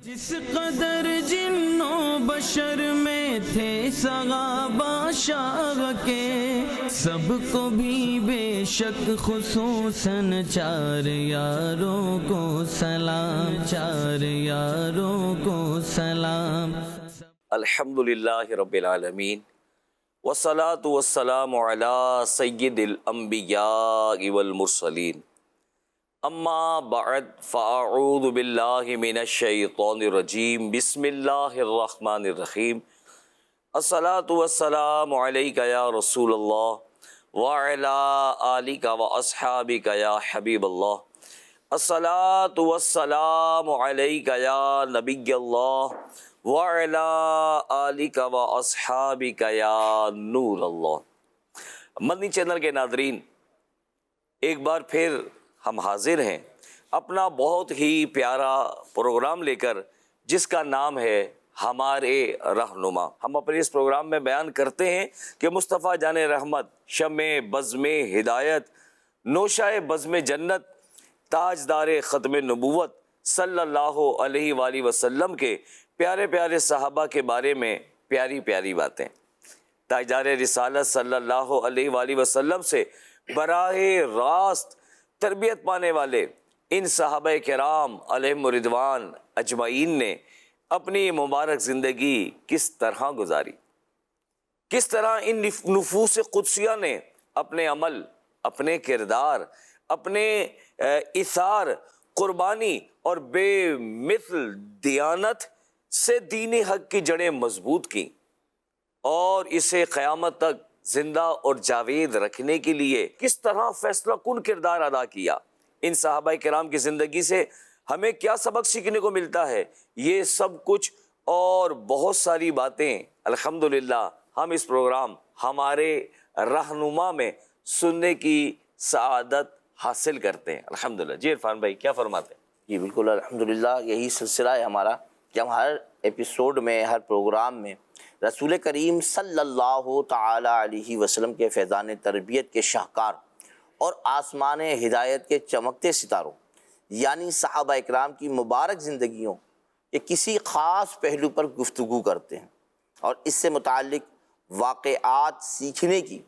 جس قدر جن و بشر میں تھے سگا بادشاہ کے، سب کو بھی بے شک خصوصاً چار یاروں کو سلام، چار یاروں کو سلام۔ الحمدللہ رب العالمین والصلاة والسلام علی سید الانبیاء والمرسلین، اما بعد فاعوذ باللہ من الشیطان الرجیم، بسم اللہ الرحمن الرحیم۔ الصلاة والسلام علیک یا رسول اللہ وعلی آلک واصحابک یا حبیب اللہ۔ الصلاة والسلام علیک یا نبی اللہ وعلی آلک واصحابک یا نور اللہ۔ مدنی چینل کے ناظرین، ایک بار پھر ہم حاضر ہیں اپنا بہت ہی پیارا پروگرام لے کر، جس کا نام ہے ہمارے رہنما۔ ہم اپنے اس پروگرام میں بیان کرتے ہیں کہ مصطفیٰ جان رحمت، شمع بزم ہدایت، نوشہ بزم جنت، تاجدار ختم نبوت صلی اللہ علیہ وآلہ وسلم کے پیارے پیارے صحابہ کے بارے میں پیاری پیاری باتیں۔ تاجدار رسالت صلی اللہ علیہ وآلہ وسلم سے براہ راست تربیت پانے والے ان صحابہ کرام علیہم رضوان اجمعین نے اپنی مبارک زندگی کس طرح گزاری، کس طرح ان نفوس قدسیہ نے اپنے عمل، اپنے کردار، اپنے ایثار، قربانی اور بے مثل دیانت سے دین حق کی جڑیں مضبوط کی، اور اسے قیامت تک زندہ اور جاوید رکھنے کے لیے کس طرح فیصلہ کن کردار ادا کیا۔ ان صحابہ کرام کی زندگی سے ہمیں کیا سبق سیکھنے کو ملتا ہے، یہ سب کچھ اور بہت ساری باتیں الحمدللہ ہم اس پروگرام ہمارے رہنما میں سننے کی سعادت حاصل کرتے ہیں الحمدللہ۔ جی عرفان بھائی کیا فرماتے ہیں؟ جی بالکل الحمدللہ، یہی سلسلہ ہے ہمارا کہ ہم ہر ایپیسوڈ میں، ہر پروگرام میں رسول کریم صلی اللہ تعالی علیہ وسلم کے فیضان تربیت کے شاہکار اور آسمان ہدایت کے چمکتے ستاروں یعنی صحابہ اکرام کی مبارک زندگیوں کے کسی خاص پہلو پر گفتگو کرتے ہیں، اور اس سے متعلق واقعات سیکھنے کی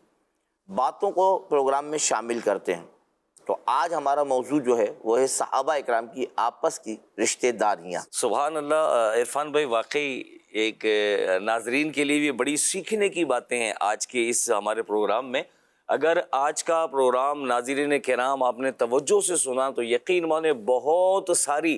باتوں کو پروگرام میں شامل کرتے ہیں۔ تو آج ہمارا موضوع جو ہے وہ ہے صحابہ اکرام کی آپس کی رشتہ داریاں۔ سبحان اللہ عرفان بھائی، واقعی ایک ناظرین کے لیے بھی بڑی سیکھنے کی باتیں ہیں آج کے اس ہمارے پروگرام میں۔ اگر آج کا پروگرام ناظرین کرام آپ نے توجہ سے سنا تو یقین مانے بہت ساری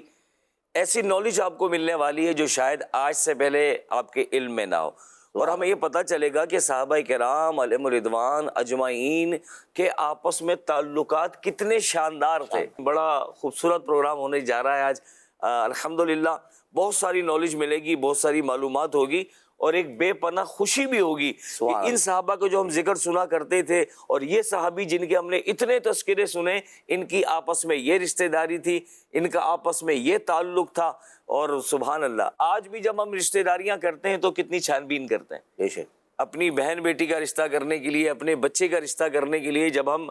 ایسی نالج آپ کو ملنے والی ہے جو شاید آج سے پہلے آپ کے علم میں نہ ہو، اور ہمیں یہ پتہ چلے گا کہ صحابہ کرام علیہم رضوان اجمعین کے آپس میں تعلقات کتنے شاندار تھے۔ بڑا خوبصورت پروگرام ہونے جا رہا ہے آج الحمدللہ۔ بہت ساری نالج ملے گی، بہت ساری معلومات ہوگی، اور ایک بے پناہ خوشی بھی ہوگی کہ ان صحابہ کو جو ہم ذکر سنا کرتے تھے، اور یہ صحابی جن کے ہم نے اتنے تذکرے سنے، ان کی آپس میں یہ رشتہ داری تھی، ان کا آپس میں یہ تعلق تھا۔ اور سبحان اللہ، آج بھی جب ہم رشتہ داریاں کرتے ہیں تو کتنی چھان بین کرتے ہیں۔ بے شک اپنی بہن بیٹی کا رشتہ کرنے کے لیے، اپنے بچے کا رشتہ کرنے کے لیے جب ہم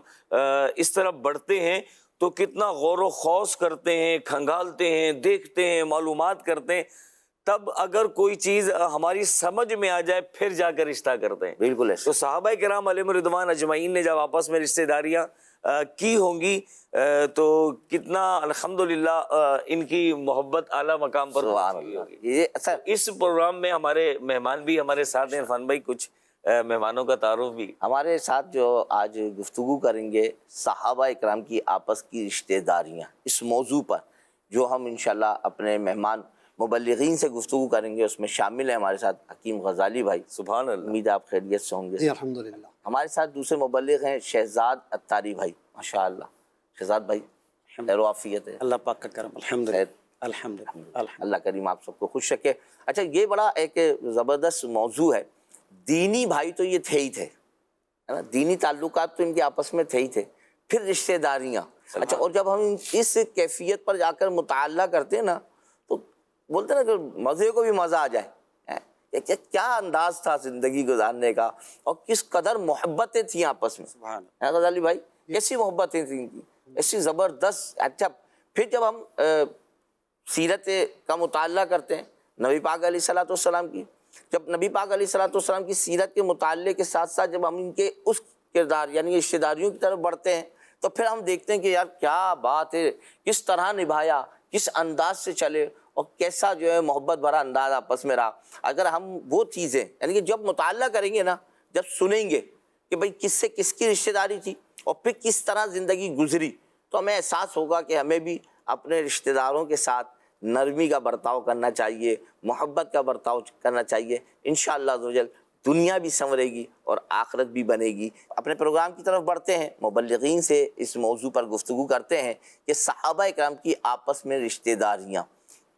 اس طرف بڑھتے ہیں تو کتنا غور و خوض کرتے ہیں، کھنگالتے ہیں، دیکھتے ہیں، معلومات کرتے ہیں، تب اگر کوئی چیز ہماری سمجھ میں آ جائے پھر جا کر رشتہ کرتے ہیں۔ بالکل تو صحابہ کرام علیہم رضوان اجمعین نے جب آپس میں رشتہ داریاں کی ہوں گی تو کتنا الحمدللہ ان کی محبت اعلیٰ مقام پر پہنچی ہوگی۔ یہ اچھا، اس پروگرام میں ہمارے مہمان بھی ہمارے ساتھ ہیں۔ عرفان بھائی کچھ مہمانوں کا تعارف بھی۔ ہمارے ساتھ جو آج گفتگو کریں گے صحابہ اکرام کی آپس کی رشتہ داریاں، اس موضوع پر جو ہم انشاءاللہ اپنے مہمان مبلغین سے گفتگو کریں گے، اس میں شامل ہیں ہمارے ساتھ حکیم غزالی بھائی۔ سبحان اللہ، امید ہے آپ خیریت سے ہوں گے۔ جی الحمدللہ۔ ہمارے ساتھ دوسرے مبلغ ہیں شہزاد اتاری بھائی، ماشاءاللہ۔ شہزاد بھائی خیر و عافیت ہے؟ اللہ پاک کا کرم، الحمدللہ الحمدللہ۔ اللہ کریم آپ سب کو خوش رکھے۔ اچھا، یہ بڑا ایک زبردست موضوع ہے۔ دینی بھائی تو یہ تھے ہی تھے، ہے نا، دینی تعلقات تو ان کے آپس میں تھے ہی تھے، پھر رشتہ داریاں۔ اچھا، اور جب ہم اس کیفیت پر جا کر مطالعہ کرتے ہیں نا تو بولتے ہیں نا کہ مزے کو بھی مزہ آ جائے۔ کیا انداز تھا زندگی گزارنے کا، اور کس قدر محبتیں تھیں آپس میں۔ سبحان اللہ۔ غزالی بھائی کیسی محبتیں تھیں ان کی، ایسی زبردست۔ اچھا، پھر جب ہم سیرت کا مطالعہ کرتے ہیں نبی پاک علیہ الصلوۃ والسلام کی، جب نبی پاک علیہ الصلوۃ والسلام کی سیرت کے مطالعے کے ساتھ ساتھ جب ہم ان کے اس کردار یعنی رشتہ داریوں کی طرف بڑھتے ہیں تو پھر ہم دیکھتے ہیں کہ یار کیا بات ہے، کس طرح نبھایا، کس انداز سے چلے اور کیسا جو ہے محبت بھرا انداز آپس میں رہا۔ اگر ہم وہ چیزیں یعنی کہ جب مطالعہ کریں گے نا، جب سنیں گے کہ بھئی کس سے کس کی رشتہ داری تھی اور پھر کس طرح زندگی گزری، تو ہمیں احساس ہوگا کہ ہمیں بھی اپنے رشتہ داروں کے ساتھ نرمی کا برتاؤ کرنا چاہیے، محبت کا برتاؤ کرنا چاہیے۔ انشاءاللہ عزوجل دنیا بھی سنورے گی اور آخرت بھی بنے گی۔ اپنے پروگرام کی طرف بڑھتے ہیں، مبلغین سے اس موضوع پر گفتگو کرتے ہیں کہ صحابہ کرام کی آپس میں رشتہ داریاں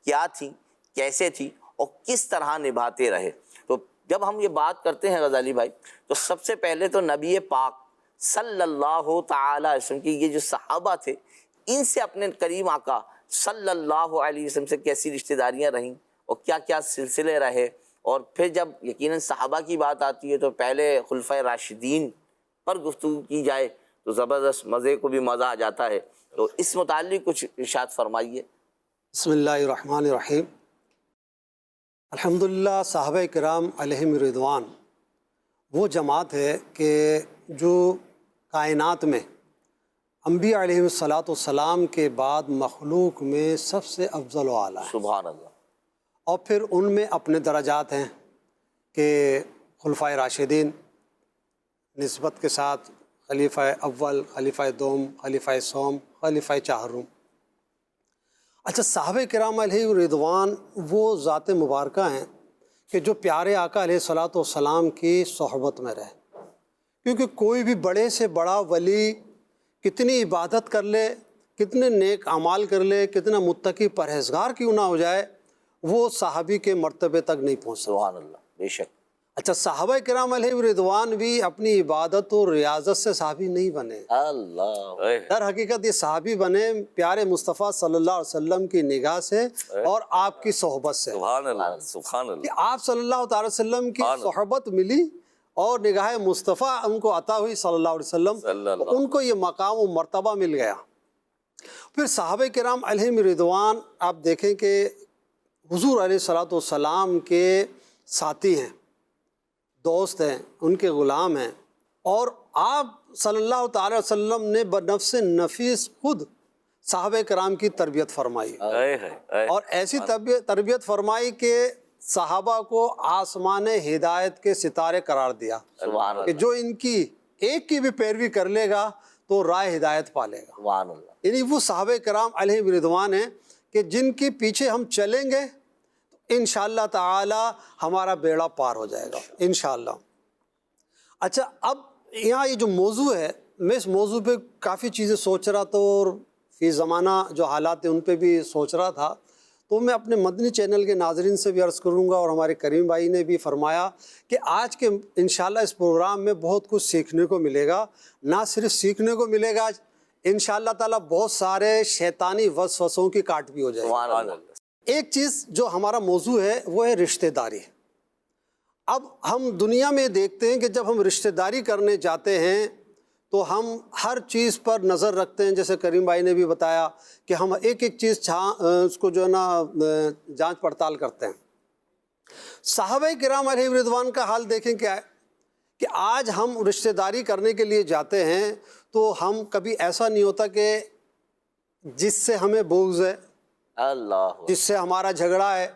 کیا تھیں، کیسے تھیں اور کس طرح نبھاتے رہے۔ تو جب ہم یہ بات کرتے ہیں غزالی بھائی، تو سب سے پہلے تو نبی پاک صلی اللہ تعالی علیہ وسلم کی یہ جو صحابہ تھے، ان سے اپنے کریم آقا صلی اللہ علیہ وسلم سے کیسی رشتہ داریاں رہیں اور کیا کیا سلسلے رہے، اور پھر جب یقیناً صحابہ کی بات آتی ہے تو پہلے خلفۂ راشدین پر گفتگو کی جائے تو زبردست مزے کو بھی مزہ آ جاتا ہے۔ تو اس متعلق کچھ ارشاد فرمائیے۔ بسم اللہ الرحمن الرحیم۔ الحمدللہ صحابہ کرام علیہم رضوان وہ جماعت ہے کہ جو کائنات میں انبیاء علیہم الصلاۃ والسلام کے بعد مخلوق میں سب سے افضل و اعلیٰ ہے۔ سبحان اللہ۔ اور پھر ان میں اپنے درجات ہیں کہ خلفائے راشدین نسبت کے ساتھ خلیفہ اول، خلیفہ دوم، خلیفہ سوم، خلیفہ چہارم۔ اچھا، صحابہ کرام علیہ رضوان وہ ذات مبارکہ ہیں کہ جو پیارے آقا علیہ الصلاۃ والسلام کی صحبت میں رہے، کیونکہ کوئی بھی بڑے سے بڑا ولی کتنی عبادت کر لے، کتنے نیک اعمال کر لے، کتنا متقی پرہیزگار کیوں نہ ہو جائے، وہ صحابی کے مرتبے تک نہیں پہنچ سکتا۔ سبحان اللہ، بے شک۔ اچھا، صحابہ کرام علیہ رضوان بھی اپنی عبادت و ریاضت سے صحابی نہیں بنے، اللہ، در حقیقت یہ صحابی بنے پیارے مصطفیٰ صلی اللہ علیہ وسلم کی نگاہ سے اور آپ کی صحبت سے۔ سبحان اللہ، سبحان اللہ۔ کہ آپ صلی اللہ تعالی وسلم کی صحبت ملی اور نگاہ مصطفیٰ ان کو عطا ہوئی صلی اللہ علیہ وسلم، ان کو یہ مقام و مرتبہ مل گیا۔ پھر صحابہ کرام علیہ رضوان آپ دیکھیں کہ حضور علیہ الصلاۃ والسلام کے ساتھی ہیں، دوست ہیں، ان کے غلام ہیں، اور آپ صلی اللہ تعالی وسلم نے بنفس نفیس خود صحابہ کرام کی تربیت فرمائی، اور ایسی تربیت فرمائی کہ صحابہ کو آسمان ہدایت کے ستارے قرار دیا کہ جو ان کی ایک کی بھی پیروی کر لے گا تو راہ ہدایت پالے گا۔ سبحان اللہ۔ یعنی وہ صحابہ کرام علیہ رضوان ہیں کہ جن کے پیچھے ہم چلیں گے تو انشاءاللہ تعالی ہمارا بیڑا پار ہو جائے گا انشاءاللہ۔ اچھا، اب یہاں یہ جو موضوع ہے، میں اس موضوع پہ کافی چیزیں سوچ رہا تھا اور فی زمانہ جو حالات ہیں ان پہ بھی سوچ رہا تھا، تو میں اپنے مدنی چینل کے ناظرین سے بھی عرض کروں گا، اور ہمارے کریم بھائی نے بھی فرمایا کہ آج کے انشاءاللہ اس پروگرام میں بہت کچھ سیکھنے کو ملے گا۔ نہ صرف سیکھنے کو ملے گا، انشاءاللہ تعالیٰ بہت سارے شیطانی وسوسوں کی کاٹ بھی ہو جائے گی۔ ایک چیز جو ہمارا موضوع ہے وہ ہے رشتہ داری۔ اب ہم دنیا میں دیکھتے ہیں کہ جب ہم رشتہ داری کرنے جاتے ہیں تو ہم ہر چیز پر نظر رکھتے ہیں، جیسے کریم بھائی نے بھی بتایا کہ ہم ایک ایک چیز اس کو جو ہے نا جانچ پڑتال کرتے ہیں۔ صحابہ کرام علیہ رضوان کا حال دیکھیں کیا ہے کہ آج ہم رشتہ داری کرنے کے لیے جاتے ہیں تو ہم کبھی ایسا نہیں ہوتا کہ جس سے ہمیں بغض ہے، اللہ، جس سے ہمارا جھگڑا ہے،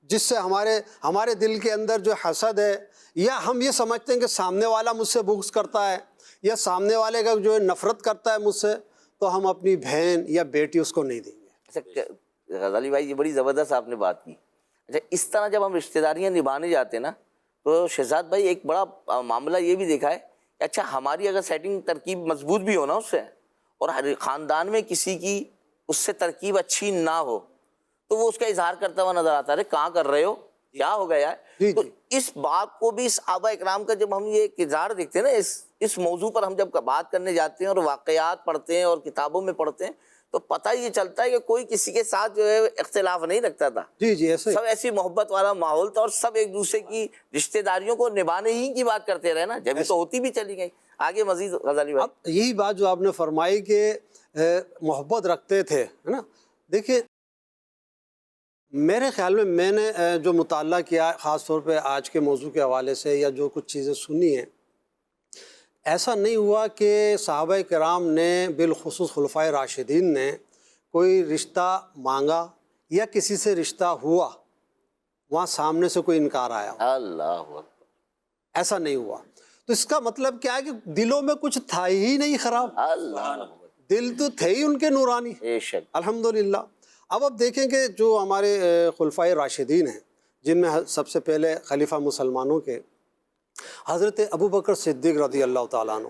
جس سے ہمارے دل کے اندر جو حسد ہے، یا ہم یہ سمجھتے ہیں کہ سامنے والا مجھ سے بغض کرتا ہے یا سامنے والے کا جو ہے نفرت کرتا ہے مجھ سے، تو ہم اپنی بہن یا بیٹی اس کو نہیں دیں گے۔ اچھا غزالی بھائی، یہ بڑی زبردست آپ نے بات کی۔ اچھا، اس طرح جب ہم رشتہ داریاں نبھانے جاتے ہیں نا، تو شہزاد بھائی ایک بڑا معاملہ یہ بھی دیکھا ہے کہ اچھا ہماری اگر سیٹنگ ترکیب مضبوط بھی ہو نا اس سے، اور ہر خاندان میں کسی کی اس سے ترکیب اچھی نہ ہو، تو وہ اس کا اظہار کرتا ہوا نظر آتا ہے، کہاں کر رہے ہو، کیا ہو گیا ہے۔ تو اس بات کو بھی صحابہ اکرام کا جب ہم یہ کردار دیکھتے ہیں نا، اس موضوع پر ہم جب بات کرنے جاتے ہیں اور واقعات پڑھتے ہیں اور کتابوں میں پڑھتے ہیں، تو پتہ یہ چلتا ہے کہ کوئی کسی کے ساتھ جو ہے اختلاف نہیں رکھتا تھا۔ جی ایسے سب ایسی محبت والا ماحول تھا اور سب ایک دوسرے کی رشتہ داریوں کو نبھانے ہی کی بات کرتے رہے نا، جب تو ہوتی بھی چلی گئی۔ آگے مزید غزالی بھائی۔ اب یہی بات جو آپ نے فرمائی کہ محبت رکھتے تھے، ہے نا، دیکھیے میرے خیال میں نے جو مطالعہ کیا خاص طور پہ آج کے موضوع کے حوالے سے یا جو کچھ چیزیں سنی ہیں، ایسا نہیں ہوا کہ صحابہ کرام نے بالخصوص خلفائے راشدین نے کوئی رشتہ مانگا یا کسی سے رشتہ ہوا وہاں سامنے سے کوئی انکار آیا ہو، اللہ اکبر، ایسا نہیں ہوا۔ تو اس کا مطلب کیا ہے کہ دلوں میں کچھ تھا ہی نہیں خراب، اللہ دل تو تھے ہی ان کے نورانی، بے شک، الحمدللہ۔ اب دیکھیں کہ جو ہمارے خلفائے راشدین ہیں، جن میں سب سے پہلے خلیفہ مسلمانوں کے حضرت ابوبکر صدیق رضی اللہ تعالیٰ عنہ،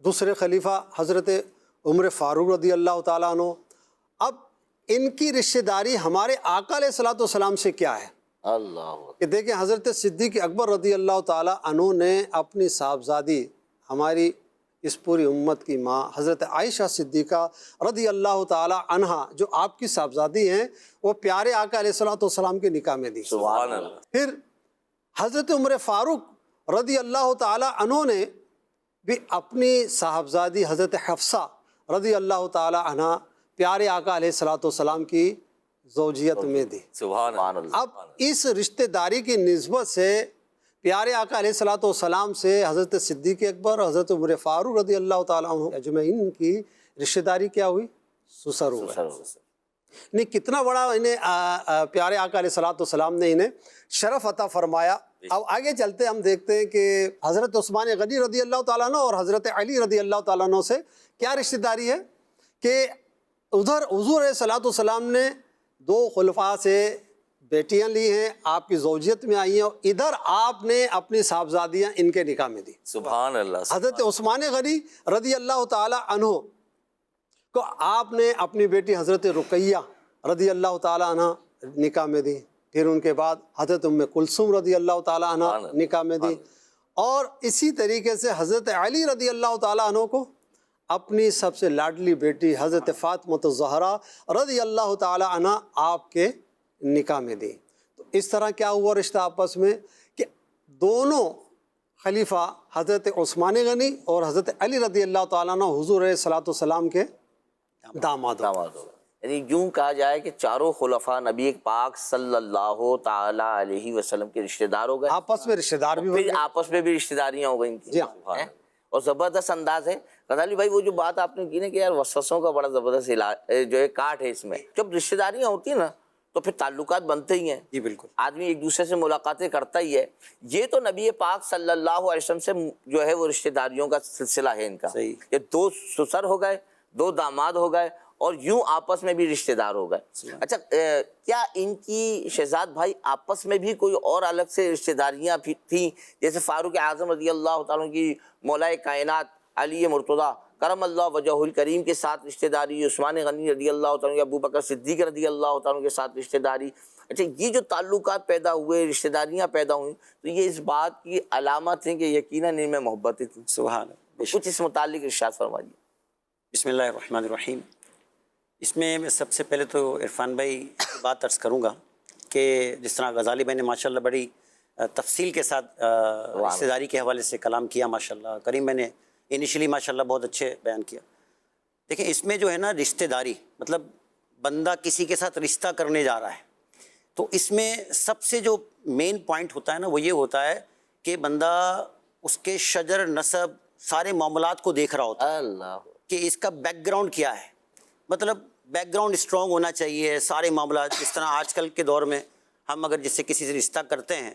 دوسرے خلیفہ حضرت عمر فاروق رضی اللہ تعالیٰ عنہ، اب ان کی رشتہ داری ہمارے آقا علیہ الصلوۃ والسلام سے کیا ہے اللہ اکبر، کہ دیکھیں حضرت صدیق اکبر رضی اللہ تعالیٰ عنہ نے اپنی صاحبزادی ہماری اس پوری امت کی ماں حضرت عائشہ صدیقہ رضی اللہ تعالیٰ عنہا جو آپ کی صاحبزادی ہیں، وہ پیارے آقا علیہ الصلوۃ والسلام کے نکاح میں دی۔ سبحان اللہ، پھر حضرت عمر فاروق رضی اللہ تعالیٰ عنہ نے بھی اپنی صاحبزادی حضرت حفصہ رضی اللہ تعالیٰ عنہ پیارے آقا علیہ الصلوۃ والسلام کی زوجیت میں دی۔ سبحان سبحان اللہ، اللہ، اب اس رشتہ داری کی نسبت سے پیارے آقا علیہ الصلوۃ والسلام سے حضرت صدیق اکبر اور حضرت عمر فاروق رضی اللہ تعالیٰ عنہ اجمعین کی رشتہ داری کیا ہوئی؟ سسر ہوئی۔ نہیں، کتنا بڑا انہیں پیارے آقا علیہ الصلوۃ والسلام نے انہیں شرف عطا فرمایا۔ اب آگے چلتے ہم دیکھتے ہیں کہ حضرت عثمان غنی رضی اللہ تعالیٰ عنہ اور حضرت علی رضی اللہ تعالیٰ عنہ سے کیا رشتہ داری ہے کہ ادھر حضور علیہ الصلوۃ والسلام نے دو خلفاء سے بیٹیاں لی ہیں، آپ کی زوجیت میں آئی ہیں، اور ادھر آپ نے اپنی صاحبزادیاں ان کے نکاح میں دی۔ سبحان اللہ، حضرت عثمان غنی رضی اللہ تعالیٰ عنہ کو آپ نے اپنی بیٹی حضرت رقیہ رضی اللہ تعالیٰ عنہ نکاح میں دی، پھر ان کے بعد حضرت ام کلثوم رضی اللہ تعالیٰ عنہ نکاح میں دی، اور اسی طریقے سے حضرت علی رضی اللہ تعالیٰ عنہ کو اپنی سب سے لاڈلی بیٹی حضرت فاطمہ الزہرا رضی اللہ تعالیٰ عنہ آپ کے نکاح میں دی۔ تو اس طرح کیا ہوا رشتہ آپس میں کہ دونوں خلیفہ حضرت عثمان غنی اور حضرت علی رضی اللہ تعالیٰ عنہ حضور علیہ الصلوۃ والسلام کے داماد ہو۔ داماد ہوگا، یعنی یوں کہا جائے کہ چاروں خلفاء نبی پاک صلی اللہ تعالی علیہ وسلم کے رشتہ دار ہو گئے، آپس میں رشتہ دار بھی بن پھر گئے۔ آپس میں بھی رشتہ داریاں ہو گئیں جی ہاں، ہیں؟ اور زبردست انداز ہے غزالی بھائی، وہ جو بات آپ نے کی نا کہ یار وسوسوں کا بڑا زبردست علاج جو ہے کاٹ ہے اس میں، جب رشتہ داریاں ہوتی ہیں نا تو پھر تعلقات بنتے ہی ہیں، جی بالکل، آدمی ایک دوسرے سے ملاقاتیں کرتا ہی ہے۔ یہ تو نبی پاک صلی اللہ علیہ وسلم سے جو ہے وہ رشتہ داریوں کا سلسلہ ہے ان کا، صحیح، کہ دو سسر ہو گئے، دو داماد ہو گئے، اور یوں آپس میں بھی رشتہ دار ہو گئے۔ اچھا، کیا ان کی شہزاد بھائی آپس میں بھی کوئی اور الگ سے رشتہ داریاں تھیں؟ جیسے فاروق اعظم رضی اللہ تعالیٰ عنہ کی مولا کائنات علی مرتضیٰ کرم اللہ وجہ الکریم کے ساتھ رشتہ داری، عثمان غنی رضی اللہ تعالیٰ عنہ، ابو بکر صدیق رضی اللہ تعالیٰ عنہ کے ساتھ رشتہ داری۔ اچھا، یہ جو تعلقات پیدا ہوئے، رشتہ داریاں پیدا ہوئیں، تو یہ اس بات کی علامت ہیں کہ یقیناً ان میں محبتیں تھیں۔ سبحان اللہ۔ کچھ اس متعلق ارشاد فرمائیے۔ بسم اللہ الرحمن الرحیم۔ اس میں سب سے پہلے تو عرفان بھائی کی بات عرض کروں گا کہ جس طرح غزالی بھائی نے ماشاءاللہ بڑی تفصیل کے ساتھ رشتہ داری کے حوالے سے کلام کیا، ماشاءاللہ کریم میں نے انیشلی ماشاءاللہ بہت اچھے بیان کیا۔ دیکھیں اس میں جو ہے نا رشتہ داری مطلب بندہ کسی کے ساتھ رشتہ کرنے جا رہا ہے، تو اس میں سب سے جو مین پوائنٹ ہوتا ہے نا وہ یہ ہوتا ہے کہ بندہ اس کے شجر نسب سارے معاملات کو دیکھ رہا ہوتا ہے اللہ، کہ اس کا بیک گراؤنڈ کیا ہے، مطلب بیک گراؤنڈ اسٹرانگ ہونا چاہیے سارے معاملات۔ جس طرح آج کل کے دور میں ہم اگر جس سے کسی سے رشتہ کرتے ہیں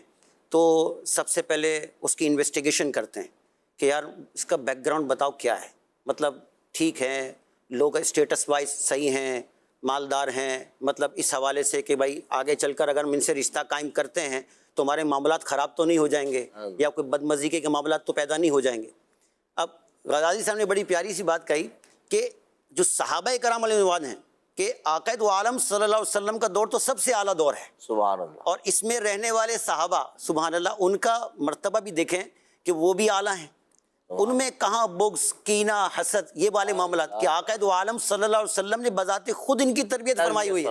تو سب سے پہلے اس کی انویسٹیگیشن کرتے ہیں کہ یار اس کا بیک گراؤنڈ بتاؤ کیا ہے، مطلب ٹھیک ہے، لوگ اسٹیٹس وائز صحیح ہیں، مالدار ہیں، مطلب اس حوالے سے کہ بھائی آگے چل کر اگر ہم ان سے رشتہ قائم کرتے ہیں تو ہمارے معاملات خراب تو نہیں ہو جائیں گے، یا کوئی بدمزیگی کے معاملات تو پیدا نہیں ہو جائیں گے۔ اب غزالی صاحب نے بڑی پیاری سی بات کہی کہ جو صحابہ کرام علیہ رضوان ہیں کہ آقا دو عالم صلی اللہ علیہ وسلم کا دور تو سب سے اعلیٰ دور ہے، سبحان اللہ، اور اس میں رہنے والے صحابہ سبحان اللہ ان کا مرتبہ بھی دیکھیں کہ وہ بھی اعلیٰ ہیں، ان میں کہاں بغض، کینہ، حسد یہ والے معاملات کہ آقا دو عالم صلی اللہ علیہ وسلم نے بذات خود ان کی تربیت فرمائی ہوئی ہے،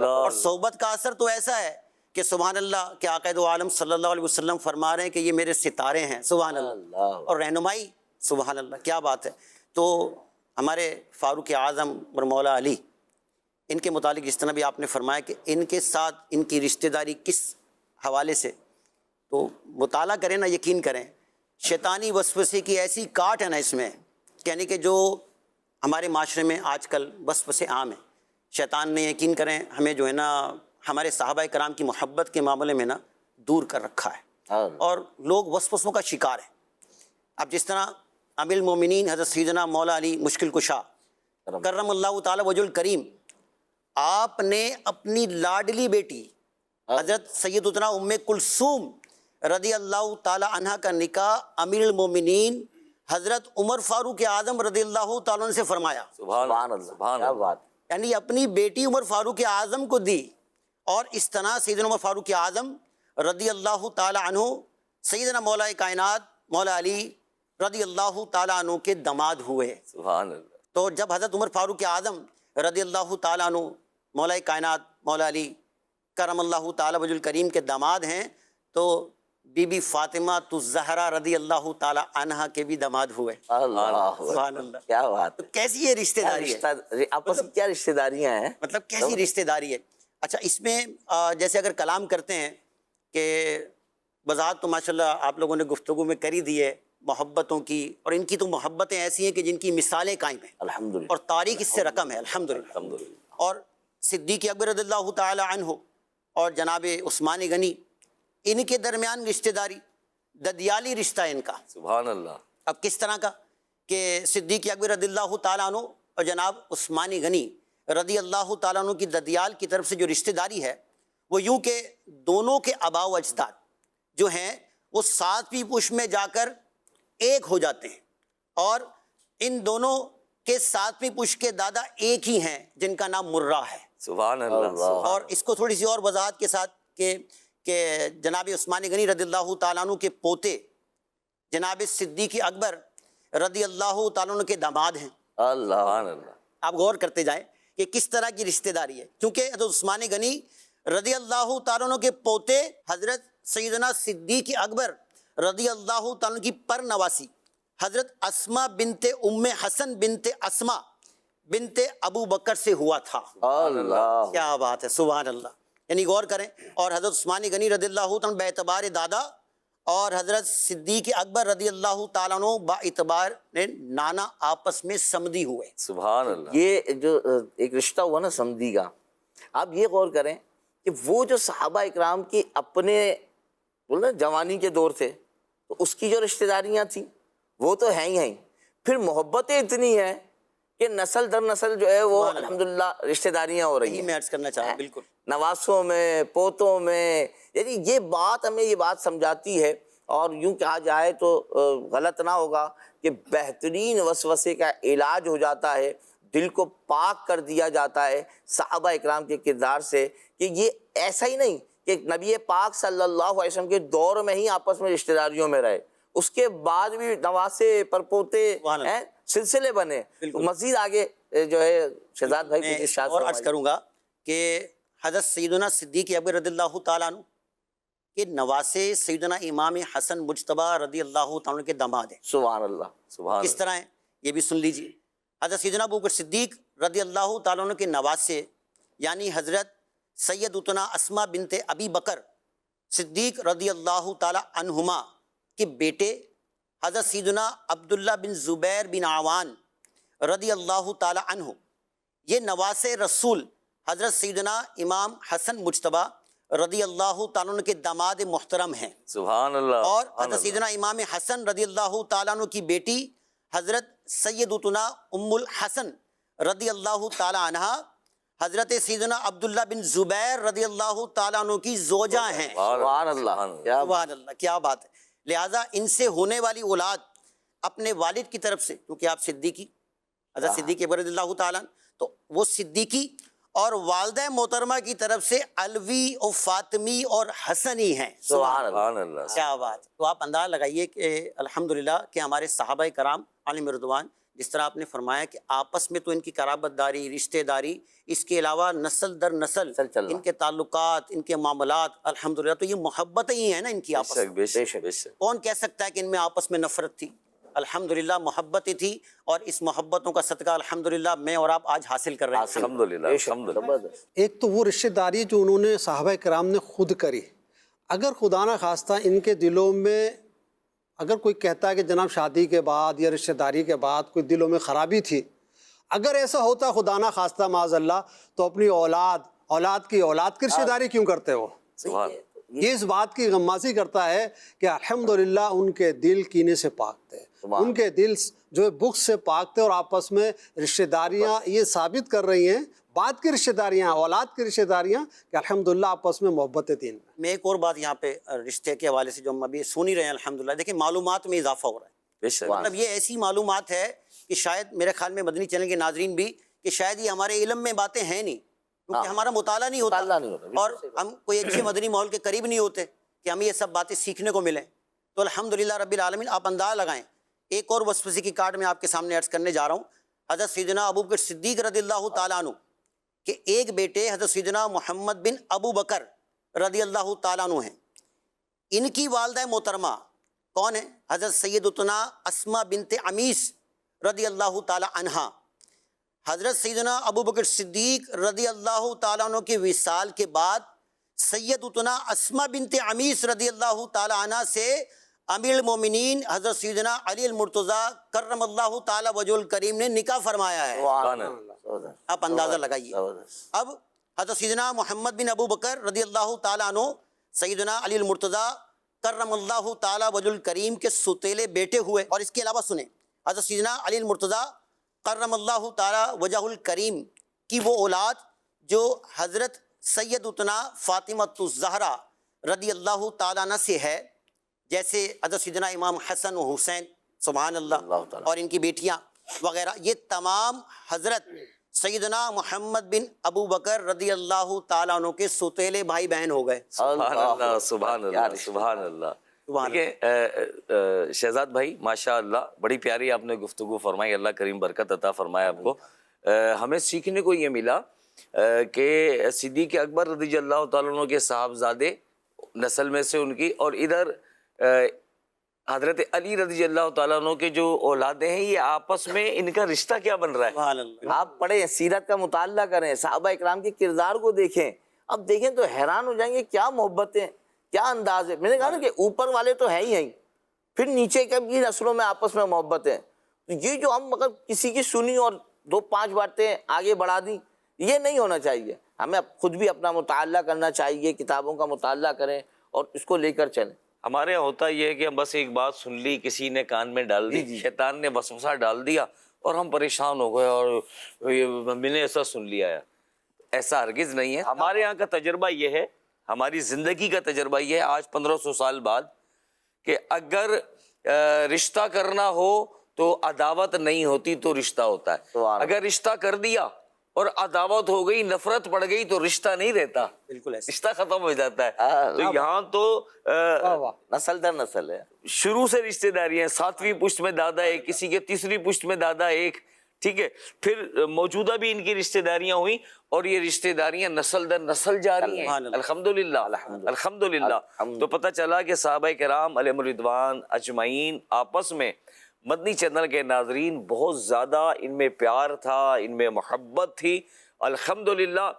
اور صحبت کا اثر تو ایسا ہے کہ سبحان اللہ کہ آقا دو عالم صلی اللہ علیہ وسلم فرما رہے ہیں کہ یہ میرے ستارے ہیں، سبحان اللہ، اور رہنمائی، سبحان اللہ کیا بات ہے۔ تو ہمارے فاروق اعظم اور مولا علی ان کے متعلق جس طرح بھی آپ نے فرمایا کہ ان کے ساتھ ان کی رشتہ داری کس حوالے سے، تو مطالعہ کریں نا، یقین کریں شیطانی وسوسے کی ایسی کاٹ ہے نا اس میں، یعنی کہ جو ہمارے معاشرے میں آج کل وسوسے عام ہیں، شیطان نے یقین کریں ہمیں جو ہے نا ہمارے صحابہ کرام کی محبت کے معاملے میں نا دور کر رکھا ہے، اور لوگ وسوسوں کا شکار ہیں۔ اب جس طرح امیر المومنین حضرت سیدنا مولا علی مشکل کشا کرم اللہ تعالی وجہ الکریم، آپ نے اپنی لاڈلی بیٹی حضرت سیدتنا ام کلثوم رضی اللہ تعالی عنہ کا نکاح امیر المومنین حضرت عمر فاروق اعظم رضی اللہ تعالیٰ عنہ سے فرمایا۔ سبحان اللہ، کیا بات، یعنی اپنی بیٹی عمر فاروق اعظم کو دی، اور اس طرح سیدنا عمر فاروق اعظم رضی اللہ تعالی عنہ سیدنا مولا کائنات مولا علی رضی اللہ تعالی عنہ کے داماد ہوئے۔ سبحان اللہ۔ تو جب حضرت عمر فاروق اعظم رضی اللہ تعالی عنہ مولا کائنات مولا علی کرم اللہ تعالی وجہ الکریم کے داماد ہیں، تو بی بی فاطمہ الزہرا رضی اللہ تعالی عنہ کے بھی داماد ہوئے۔ اللہ سبحان اللہ، کیا بات تو کیسی یہ رشتہ داری ہے، آپس میں، کیا رشتہ داریاں ہیں، مطلب کیسی رشتہ داری ہے۔ اچھا، اس میں جیسے اگر کلام کرتے ہیں کہ وضاحت تو ماشاءاللہ آپ لوگوں نے گفتگو میں کری دی ہے محبتوں کی، اور ان کی تو محبتیں ایسی ہیں کہ جن کی مثالیں قائم ہیں الحمدللہ، اور تاریخ اس سے رقم ہے الحمدللہ۔ اور صدیق اکبر رضی اللہ تعالی عنہ اور جناب عثمان غنی، ان کے درمیان رشتہ داری ددیالی رشتہ ہے ان کا۔ سبحان اللہ۔ اب کس طرح کا کہ صدیق اکبر رضی اللہ تعالیٰ عنہ اور جناب عثمان غنی رضی اللہ تعالیٰ عنہ کی ددیال کی طرف سے جو رشتہ داری ہے، وہ یوں کہ دونوں کے آباء و اجداد جو ہیں وہ 7ویں پشت میں جا کر ایک ہو جاتے ہیں، اور ان دونوں کے 7ویں پشت کے دادا ایک ہی ہیں جن کا نام مرہ ہے۔ سبحان اللہ۔ اور اس کو تھوڑی سی اور وضاحت کے ساتھ کہ جناب عثمان غنی رضی اللہ تعالیٰ عنہ کے پوتے جناب صدیق اکبر رضی اللہ تعالیٰ عنہ کے داماد ہیں۔ اللہ، سبحان اللہ۔ آپ غور کرتے جائیں کہ کس طرح کی رشتہ داری ہے، کیونکہ حضرت عثمان غنی رضی اللہ تعالیٰ عنہ کے پوتے حضرت سیدنا صدیق اکبر رضی اللہ تعالیٰ عنہ کی پر نواسی حضرت اسما بنت ام حسن بنت اسما بنت ابو بکر سے ہوا تھا۔ اللہ، کیا بات ہے، سبحان اللہ۔ یعنی غور کریں، اور حضرت عثمان غنی رضی اللہ تعالیٰ عنہ باعتبار دادا، اور حضرت صدیق اکبر رضی اللہ تعالیٰ عنہ باعتبار نانا آپس میں سمدی ہوئے۔ سبحان اللہ۔ یہ جو ایک رشتہ ہوا نا سمدھی کا، آپ یہ غور کریں کہ وہ جو صحابہ اکرام کی اپنے بولنا جوانی کے دور تھے، تو اس کی جو رشتہ داریاں تھیں وہ تو ہیں ہی ہیں، پھر محبتیں اتنی ہیں کہ نسل در نسل جو ہے وہ الحمدللہ رشتہ داریاں ہو رہی یہی ہیں، میں عرض کرنا چاہوں، بالکل نواسوں میں، پوتوں میں، یعنی یہ بات ہمیں یہ بات سمجھاتی ہے، اور یوں کہا جائے تو غلط نہ ہوگا کہ بہترین وسوسے کا علاج ہو جاتا ہے، دل کو پاک کر دیا جاتا ہے صحابہ اکرام کے کردار سے، کہ یہ ایسا ہی نہیں کہ نبی پاک صلی اللہ علیہ وسلم کے دور میں ہی آپس میں رشتہ داریوں میں رہے، اس کے بعد بھی نواسے پرپوتے ہیں، سلسلے بنے، مزید آگے جو ہے شہزاد بھائی میں اور عرض کروں گا کہ حضرت سیدنا صدیق اکبر رضی اللہ تعالیٰ عنہ کے نواسے سیدنا امام حسن مجتبی رضی اللہ تعالیٰ عنہ کے داماد ہیں۔ سبحان اللہ، سبحان کس طرح ہیں یہ بھی سن لیجیے۔ حضرت سیدنا ابوبکر صدیق رضی اللہ تعالیٰ عنہ کے نواسے یعنی حضرت سیدتنا اسما بنت ابی بکر صدیق رضی اللہ تعالیٰ عنہما کے بیٹے حضرت سیدنا عبداللہ بن زبیر بن عوان رضی اللہ تعالیٰ عنہ، یہ نواسے رسول حضرت سیدنا امام حسن مجتبی رضی اللہ تعالیٰ عنہ کے داماد محترم ہیں۔ سبحان اللہ۔ اور حضرت سیدنا امام حسن رضی اللہ تعالیٰ عنہ کی بیٹی حضرت سیدتنا ام الحسن رضی اللہ تعالیٰ عنہ حضرت سیدنا عبداللہ بن زبیر رضی اللہ تعالیٰ عنہ کی زوجہ ہیں۔ سبحان اللہ، سبحان اللہ، کیا بات ہے۔ لہٰذا ان سے ہونے والی اولاد اپنے والد کی طرف سے، کیونکہ آپ صدیقی حضرت صدیق اکبر رضی اللہ تعالیٰ عنہ، تو وہ صدیقی اور والدہ محترمہ کی طرف سے علوی اور فاطمی اور حسنی ہیں۔ سبحان اللہ، سبحان اللہ۔ کیا بات ہے۔ تو آپ اندازہ لگائیے کہ الحمدللہ کہ ہمارے صحابہ کرام علیہم رضوان، جس طرح آپ نے فرمایا کہ آپس میں تو ان کی قرابت داری، رشتہ داری، اس کے علاوہ نسل در نسل ان کے تعلقات، ان کے معاملات، الحمدللہ تو یہ محبتیں ہی ہیں نا ان کی آپس میں۔ بے شک، بے شک۔ کون کہہ سکتا ہے کہ ان میں آپس میں نفرت تھی؟ الحمدللہ محبتیں تھی، اور اس محبتوں کا صدقہ الحمدللہ میں اور آپ آج حاصل کر رہے ہیں۔ الحمدللہ الحمدللہ۔ ایک تو وہ رشتہ داری جو انہوں نے صحابہ کرام نے خود کری، اگر خدا نہ خواستہ ان کے دلوں میں اگر کوئی کہتا ہے کہ جناب شادی کے بعد یا رشتہ داری کے بعد کوئی دلوں میں خرابی تھی، اگر ایسا ہوتا خدا نہ خواستہ معاذ اللہ، تو اپنی اولاد کی رشتہ داری کیوں کرتے ہو؟ یہ اس بات کی غمازی کرتا ہے کہ الحمدللہ ان کے دل کینے سے پاک تھے، ان کے دل جو ہے بغض سے پاک تھے، اور آپس میں رشتہ داریاں یہ ثابت کر رہی ہیں، بعد کی رشتہ داریاں، اولاد کی رشتہ داریاں، کہ الحمدللہ آپس میں محبت تین۔ میں ایک اور بات یہاں پہ رشتے کے حوالے سے جو ہم ابھی سن ہی رہے ہیں الحمدللہ، دیکھیں معلومات میں اضافہ ہو رہا ہے۔ بے شک۔ مطلب یہ ایسی معلومات ہے کہ شاید میرے خیال میں مدنی چینل کے ناظرین بھی، کہ شاید یہ ہمارے علم میں باتیں ہیں نہیں، کیونکہ ہمارا مطالعہ نہیں ہوتا، اور ہم کوئی اچھے مدنی ماحول کے قریب نہیں ہوتے کہ ہمیں یہ سب باتیں سیکھنے کو ملیں۔ تو الحمدللہ رب العالمین، آپ اندازہ لگائیں۔ ایک اور وسوسے کی کارڈ میں آپ کے سامنے عرض کرنے جا رہا ہوں، حضرت سیدنا ابو بکر صدیق رضی اللہ تعالیٰ عنہ کہ ایک بیٹے حضرت سیدنا محمد بن ابو بکر رضی اللہ تعالیٰ عنہ ہیں، ان کی والدہ محترمہ کون ہے؟ حضرت سیدتنا اسماء بنت عمیس رضی اللہ تعالیٰ عنہا۔ حضرت سیدنا ابو بکر صدیق رضی اللہ تعالیٰ عنہ کے وصال کے بعد سیدتنا اسماء بنت عمیس رضی اللہ تعالیٰ عنہ سے امیر المومنین حضرت سیدنا علی المرتضیٰ کرم اللہ تعالیٰ وجہ الکریم نے نکاح فرمایا ہے۔ آپ اندازہ لگائیے۔ اب حضرت سیدنا محمد بن ابو بکر رضی اللہ تعالیٰ عنہ سیدنا علی المرتضیٰ کرم اللہ تعالیٰ وجہ الکریم کے ستیلے بیٹے ہوئے، اور اس کے علاوہ سنیں، حضرت سیدنا علی المرتضیٰ کرم اللہ تعالیٰ وجہ الکریم کی وہ اولاد جو حضرت سیدتنا فاطمۃ الزہرا رضی اللہ تعالیٰ عنہ سے ہے، جیسے حضرت سیدنا امام حسن و حسین سبحان اللہ اور ان کی بیٹیاں وغیرہ، یہ تمام حضرت سیدنا محمد بن ابو بکر رضی اللہ تعالیٰ عنہ کے ستیلے بھائی بہن ہو گئے۔ سبحان اللہ سبحان اللہ سبحان اللہ۔ دیکھیں شہزاد بھائی ماشاء اللہ بڑی پیاری آپ نے گفتگو فرمائی، اللہ کریم برکت عطا فرمائے آپ کو۔ ہمیں سیکھنے کو یہ ملا کہ صدیق اکبر رضی اللہ تعالیٰ عنہ کے صاحبزادے نسل میں سے ان کی، اور ادھر حضرت علی رضی اللہ تعالیٰ عنہ کے جو اولادیں ہیں، یہ آپس میں ان کا رشتہ کیا بن رہا ہے؟ سبحان اللہ۔ آپ پڑھیں، سیرت کا مطالعہ کریں، صحابہ اکرام کے کردار کو دیکھیں، اب دیکھیں تو حیران ہو جائیں گے، کیا محبتیں، کیا انداز ہے۔ میں نے کہا نا کہ اوپر والے تو ہیں ہی ہیں، پھر نیچے کی نسلوں میں آپس میں محبت ہے۔ تو یہ جو ہم اگر کسی کی سنی اور 2-5 باتیں آگے بڑھا دیں، یہ نہیں ہونا چاہیے۔ ہمیں خود بھی اپنا مطالعہ کرنا چاہیے، کتابوں کا مطالعہ کریں اور اس کو لے کر چلیں۔ ہمارے یہاں ہوتا یہ ہے کہ ہم بس ایک بات سن لی، کسی نے کان میں ڈال دی، شیطان نے وسوسہ ڈال دیا اور ہم پریشان ہو گئے، اور میں نے ایسا سن لیا ہے۔ ایسا ہرگز نہیں ہے۔ ہمارے یہاں کا تجربہ یہ ہے، ہماری زندگی کا تجربہ یہ ہے آج 1500 سال بعد، کہ اگر رشتہ کرنا ہو تو عداوت نہیں ہوتی تو رشتہ ہوتا ہے۔ اگر رشتہ کر دیا اور عداوت ہو گئی، نفرت پڑ گئی، تو رشتہ نہیں رہتا، بالکل ایسے رشتہ ختم ہو جاتا ہے۔ تو یہاں تو نسل در نسل ہے، شروع سے رشتہ داری ہیں، 7ویں پشت میں دادا ایک، کسی کے 3ری پشت میں دادا ایک، ٹھیک ہے، پھر موجودہ بھی ان کی رشتہ داریاں ہوئیں، اور یہ رشتہ داریاں نسل در نسل جاری ہیں، الحمدللہ الحمدللہ۔ تو پتہ چلا کہ صحابہ کرام علیہم الرضوان اجمعین آپس میں، مدنی چینل کے ناظرین، بہت زیادہ ان میں پیار تھا، ان میں محبت تھی، الحمدللہ۔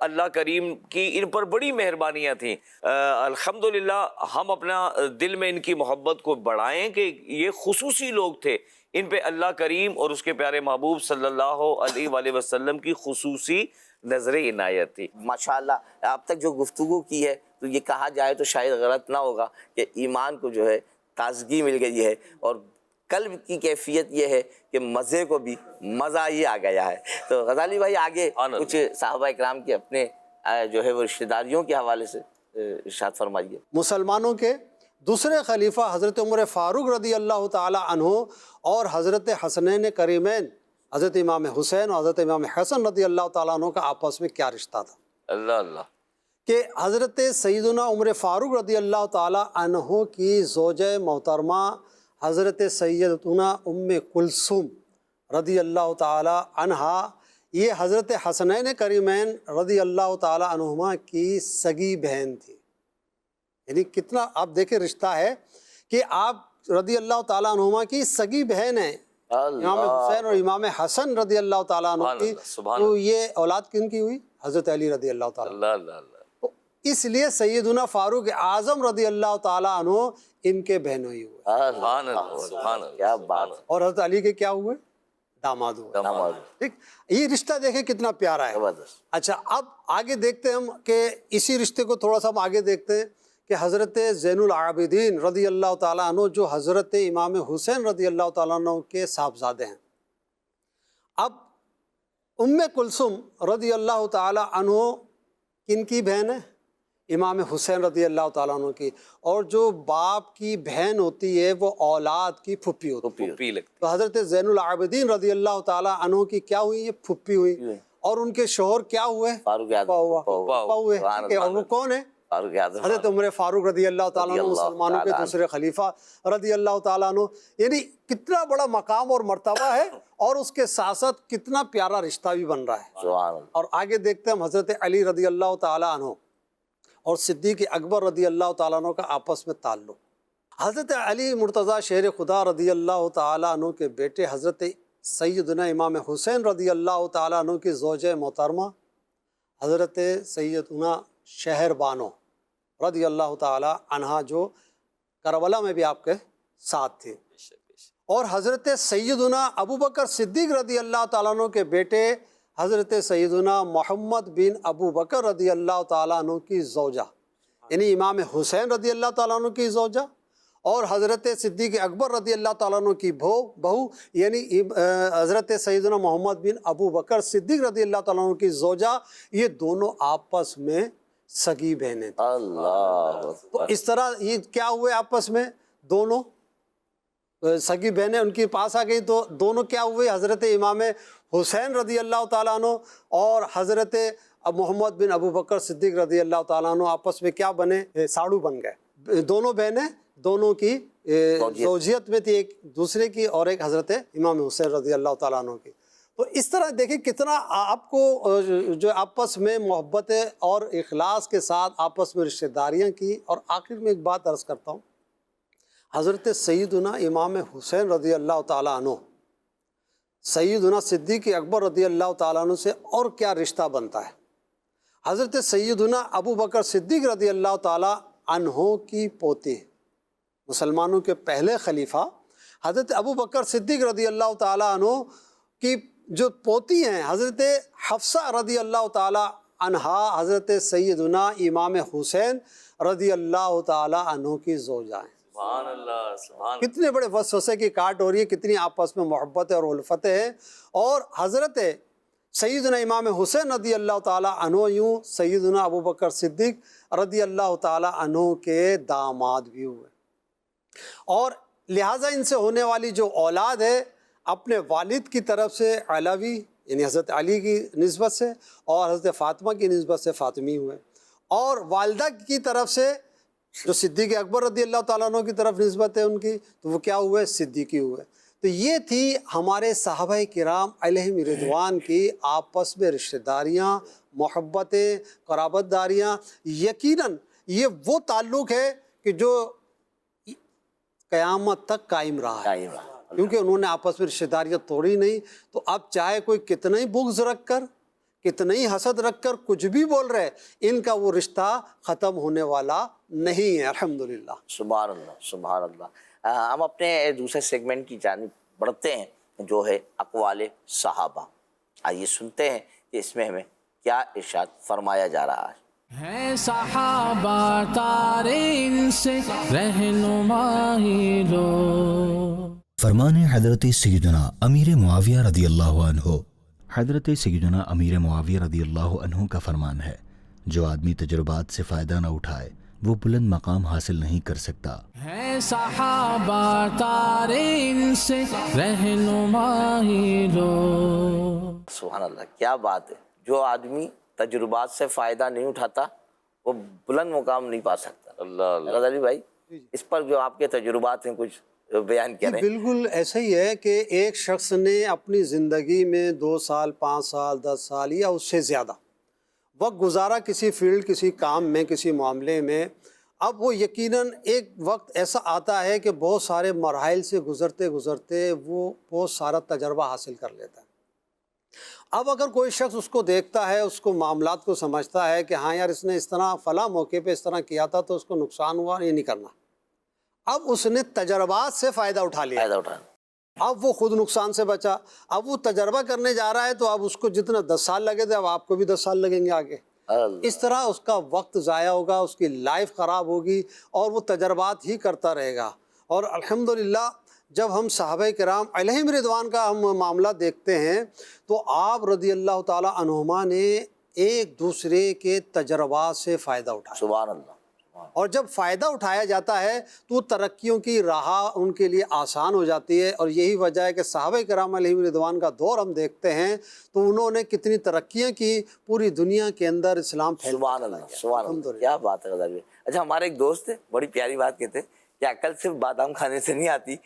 اللہ کریم کی ان پر بڑی مہربانیاں تھیں۔ الحمدللہ ہم اپنا دل میں ان کی محبت کو بڑھائیں کہ یہ خصوصی لوگ تھے، ان پہ اللہ کریم اور اس کے پیارے محبوب صلی اللہ علیہ وآلہ وسلم کی خصوصی نظر عنایت تھی۔ ماشاءاللہ اب تک جو گفتگو کی ہے تو یہ کہا جائے تو شاید غلط نہ ہوگا کہ ایمان کو جو ہے تازگی مل گئی ہے، اور قلب کی کیفیت یہ ہے کہ مزے کو بھی مزہ ہی آ گیا ہے۔ تو غزالی بھائی آگے کچھ صحابہ اکرام کے اپنے جو ہے وہ رشتہ داریوں کے حوالے سے ارشاد فرمائیے۔ مسلمانوں کے دوسرے خلیفہ حضرت عمر فاروق رضی اللہ تعالی عنہ اور حضرت حسنین کریمین حضرت امام حسین اور حضرت امام حسن رضی اللہ تعالیٰ عنہ کا آپس میں کیا رشتہ تھا؟ اللہ اللہ۔ کہ حضرت سیدنا عمر فاروق رضی اللہ تعالیٰ عنہ کی زوجہ محترمہ حضرت سیدتنا ام کلثوم رضی اللہ تعالیٰ عنہا، یہ حضرت حسنین کریمین رضی اللہ تعالیٰ عنہما کی سگی بہن تھی۔ یعنی کتنا آپ دیکھیں رشتہ ہے کہ آپ رضی اللہ تعالیٰ عنہما کی سگی بہن ہیں امام حسین اور امام حسن رضی اللہ تعالیٰ عنہ کی، تو یہ اولاد کن کی ہوئی؟ حضرت علی رضی اللہ تعالیٰ عنہ۔ اللہ اللہ اللہ، تو اس لیے سیدنا فاروق اعظم رضی اللہ تعالیٰ عنہ ان کے بہنوئی ہوئے، سبحان اللہ سبحان اللہ، کیا بات ہے، اور حضرت علی کے کیا ہوئے؟ داماد ہوئے۔ نماز ٹھیک، یہ رشتہ دیکھیں کتنا پیارا ہے۔ زبردست۔ اچھا، اب آگے دیکھتے ہیں ہم کہ اسی رشتے کو تھوڑا سا ہم آگے دیکھتے ہیں کہ حضرت زین العابدین رضی اللہ تعالیٰ عنہ جو حضرت امام حسین رضی اللہ تعالیٰ عنہ کے صاحبزادے ہیں، اب ام کلثوم رضی اللہ تعالیٰ عنہ کن کی بہن ہے؟ امام حسین رضی اللہ تعالیٰ عنہ کی، اور جو باپ کی بہن ہوتی ہے وہ اولاد کی پھپھی ہوتی ہے، پی لگتی تو حضرت زین العابدین رضی اللہ تعالیٰ عنہ کی کیا ہوئی؟ یہ پھپھی ہوئی، اور ان کے شوہر کیا ہوئے؟ فاروق اعظم، پھپھا ہوئے۔ ٹھیک ہے، اور وہ کون ہے؟ فاروق اعظم، حضرت عمر فاروق رضی اللہ تعالیٰ عنہ، مسلمانوں کے دوسرے خلیفہ رضی اللہ تعالیٰ عنہ۔ یعنی کتنا بڑا مقام اور مرتبہ ہے، اور اس کے ساتھ ساتھ کتنا پیارا رشتہ بھی بن رہا ہے۔ سبحان اللہ۔ اور آگے دیکھتے ہیں ہم حضرت علی رضی اللہ تعالیٰ عنہ اور صدیق اکبر رضی اللہ تعالیٰ عنہ کا آپس میں تعلق۔ حضرت علی مرتضیٰ شیر خدا رضی اللہ تعالیٰ عنہ کے بیٹے حضرت سیدنا امام حسین رضی اللہ تعالیٰ عنہ کی زوجہ محترمہ حضرت سیدنا شہر بانو رضی اللہ تعالیٰ عنہ جو کربلا میں بھی آپ کے ساتھ تھی، اور حضرت سیدنا ابو بکر صدیق رضی اللہ تعالیٰ عنہ کے بیٹے حضرت سیدنا محمد بن ابو بکر رضی اللہ تعالیٰ عنہ کی زوجہ، یعنی امام حسین رضی اللہ تعالیٰ عنہ کی زوجہ، اور حضرت صدیق اکبر رضی اللہ تعالیٰ عنہ کی بہو یعنی حضرت سیدنا محمد بن ابو بکر صدیق رضی اللہ تعالیٰ عنہ کی زوجہ، یہ دونوں آپس میں سگی بہنیں تھیں۔ اللہ، تو اس طرح یہ کیا ہوئے آپس میں؟ دونوں سگی بہنیں ان کے پاس آ گئی، تو دونوں کیا ہوئے؟ حضرت امام حسین رضی اللہ تعالیٰ عنہ اور حضرت محمد بن ابو بکر صدیق رضی اللہ تعالیٰ عنہ آپس میں کیا بنے؟ ساڑو بن گئے۔ دونوں بہنیں دونوں کی زوجیت میں تھی، ایک دوسرے کی، اور ایک حضرت امام حسین رضی اللہ تعالیٰ عنہ کی۔ تو اس طرح دیکھیں کتنا آپ کو جو آپس میں محبت اور اخلاص کے ساتھ آپس میں رشتہ داریاں کی۔ اور آخر میں ایک بات عرض کرتا ہوں، حضرت سیدنا امام حسین رضی اللہ تعالیٰ عنہ سیدنا صدیق اکبر رضی اللہ تعالیٰ عنہ سے اور کیا رشتہ بنتا ہے؟ حضرت سیدنا ابو بکر صدیق رضی اللہ تعالیٰ عنہ کی پوتی، مسلمانوں کے پہلے خلیفہ حضرت ابو بکر صدیق رضی اللہ تعالیٰ عنہ کی جو پوتی ہیں حضرت حفصہ رضی اللہ تعالیٰ عنہا حضرت سیدنا امام حسین رضی اللہ تعالیٰ عنہ کی زوجہ ہیں۔ سبحان اللہ سبحان اللہ۔ کتنے بڑے وسوسے کی کاٹ ہو رہی ہے، کتنی آپس میں محبت اور الفتیں ہیں۔ اور حضرت سیدنا امام حسین رضی اللہ تعالیٰ عنہ یوں سیدنا ابو بکر صدیق رضی اللہ تعالیٰ عنہ کے داماد بھی ہوئے، اور لہٰذا ان سے ہونے والی جو اولاد ہے اپنے والد کی طرف سے علوی یعنی حضرت علی کی نسبت سے، اور حضرت فاطمہ کی نسبت سے فاطمی ہوئے، اور والدہ کی طرف سے جو صدیق اکبر رضی اللہ تعالیٰ عنہ کی طرف نسبت ہے ان کی، تو وہ کیا ہوئے؟ صدیقی ہوئے۔ تو یہ تھی ہمارے صحابہ کرام علیہم رضوان کی آپس میں رشتہ داریاں، محبتیں، قرابت داریاں۔ یقیناً یہ وہ تعلق ہے کہ جو قیامت تک قائم رہا ہے، کیونکہ انہوں نے آپس میں رشتہ داریاں توڑی نہیں۔ تو اب چاہے کوئی کتنا ہی بغض رکھ کر، کتنا ہی حسد رکھ کر کچھ بھی بول رہے، ان کا وہ رشتہ ختم ہونے والا نہیں ہے، الحمدللہ۔ سبحان اللہ سبحان اللہ۔ ہم اپنے دوسرے سیگمنٹ کی جانب بڑھتے ہیں جو ہے اقوال صحابہ۔ آئیے سنتے ہیں کہ اس میں ہمیں کیا ارشاد فرمایا جا رہا ہے۔ صحابہ تارے ان سے رہنمائی لو۔ فرمان حضرت سیدنا امیر معاویہ رضی اللہ عنہ۔ حضرت سیدنا امیر معاویہ رضی اللہ عنہ کا فرمان ہے، جو آدمی تجربات سے فائدہ نہ اٹھائے وہ بلند مقام حاصل نہیں کر سکتا۔ ہے صحابہ تارے ان سے رہنمائی لو۔ سبحان اللہ، کیا بات ہے۔ جو آدمی تجربات سے فائدہ نہیں اٹھاتا وہ بلند مقام نہیں پا سکتا۔ اللہ اللہ۔ غزالی بھائی، اس پر جو آپ کے تجربات ہیں کچھ بیان کریں۔ بالکل ایسا ہی ہے کہ ایک شخص نے اپنی زندگی میں 2 سال 5 سال 10 سال یا اس سے زیادہ وقت گزارا کسی فیلڈ، کسی کام میں، کسی معاملے میں، اب وہ یقیناً ایک وقت ایسا آتا ہے کہ بہت سارے مراحل سے گزرتے گزرتے وہ بہت سارا تجربہ حاصل کر لیتا ہے۔ اب اگر کوئی شخص اس کو دیکھتا ہے، اس کو معاملات کو سمجھتا ہے کہ ہاں یار اس نے اس طرح فلاں موقع پہ اس طرح کیا تھا تو اس کو نقصان ہوا، یہ نہیں کرنا، اب اس نے تجربات سے فائدہ اٹھا لیا، فائدہ اٹھانا۔ اب وہ خود نقصان سے بچا، اب وہ تجربہ کرنے جا رہا ہے تو اب اس کو جتنا 10 سال لگے تھے اب آپ کو بھی 10 سال لگیں گے آگے۔ اس طرح اس کا وقت ضائع ہوگا، اس کی لائف خراب ہوگی اور وہ تجربات ہی کرتا رہے گا۔ اور الحمدللہ جب ہم صحابہ کرام علیہم رضوان کا ہم معاملہ دیکھتے ہیں تو آپ رضی اللہ تعالیٰ عنہما نے ایک دوسرے کے تجربات سے فائدہ اٹھایا، سبحان اللہ۔ اور جب فائدہ اٹھایا جاتا ہے تو ترقیوں کی راہ ان کے لیے آسان ہو جاتی ہے، اور یہی وجہ ہے کہ صحابہ کرام علیہم رضوان کا دور ہم دیکھتے ہیں تو انہوں نے کتنی ترقیاں کی، پوری دنیا کے اندر اسلام پھیلتا سبحان چلا اللہ، گیا۔ سبحان اللہ، کیا بات ہے غزالی بھائی۔ اچھا، ہمارے ایک دوست تھے، بڑی پیاری بات کہتے ہیں کہ عقل صرف بادام کھانے سے نہیں آتی،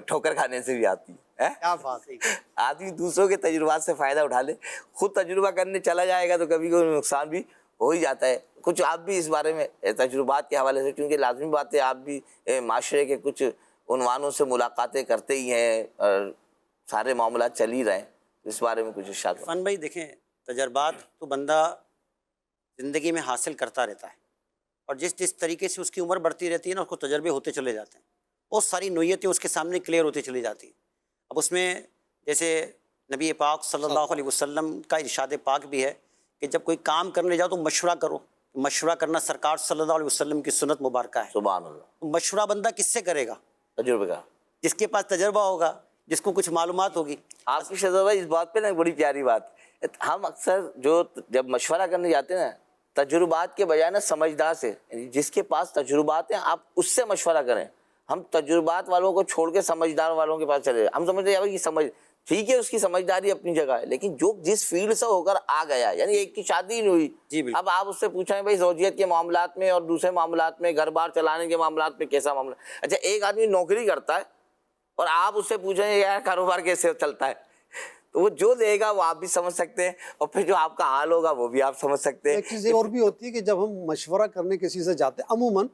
ٹھوکر کھانے سے بھی آتی ہے۔ کیا بات ہے۔ آدمی دوسروں کے تجربات سے فائدہ اٹھا لے، خود تجربہ کرنے چلا جائے گا تو کبھی کوئی نقصان بھی ہو ہی جاتا ہے۔ کچھ آپ بھی اس بارے میں تجربات کے حوالے سے، کیونکہ لازمی بات ہے آپ بھی معاشرے کے کچھ عنوانوں سے ملاقاتیں کرتے ہی ہیں اور سارے معاملات چل ہی رہے ہیں، اس بارے میں کچھ ارشاد۔ عرفان بھائی دیکھیں، تجربات تو بندہ زندگی میں حاصل کرتا رہتا ہے، اور جس طریقے سے اس کی عمر بڑھتی رہتی ہے نا، اس کو تجربے ہوتے چلے جاتے ہیں، بہت ساری نوعیتیں اس کے سامنے کلیئر ہوتی چلی جاتی ہیں۔ اب اس میں جیسے نبی پاک صلی اللہ علیہ وسلم کا ارشاد پاک بھی ہے کہ جب کوئی کام کرنے جاؤ تو مشورہ کرو۔ مشورہ کرنا سرکار صلی اللہ علیہ وسلم کی سنت مبارکہ ہے۔ سبحان اللہ۔ مشورہ بندہ کس سے کرے گا؟ تجربے کا جس کے پاس تجربہ ہوگا، جس کو کچھ معلومات ہوگی۔ آپ کی شہزاد بھائی اس بات پہ نا بڑی پیاری بات، ہم اکثر جب مشورہ کرنے جاتے ہیں نا، تجربات کے بجائے نا سمجھدار سے، یعنی جس کے پاس تجربات ہیں آپ اس سے مشورہ کریں۔ ہم تجربات والوں کو چھوڑ کے سمجھدار والوں کے پاس چلے جائیں۔ ہم سمجھتے ہیں یہ سمجھ ٹھیک ہے، اس کی سمجھداری اپنی جگہ ہے، لیکن جو جس فیلڈ سے ہو کر آ گیا، یعنی ایک کی شادی نہیں ہوئی، جی بالکل۔ اب آپ اس سے پوچھیں بھائی زوجیت کے معاملات میں اور دوسرے معاملات میں، گھر بار چلانے کے معاملات میں کیسا معاملہ۔ اچھا، ایک آدمی نوکری کرتا ہے اور آپ اس سے پوچھیں یار کاروبار کیسے چلتا ہے، تو وہ جو دے گا وہ آپ بھی سمجھ سکتے ہیں، اور پھر جو آپ کا حال ہوگا وہ بھی آپ سمجھ سکتے ہیں۔ ایک چیز اور بھی ہوتی ہے کہ جب ہم مشورہ کرنے کسی سے جاتے ہیں، عموماً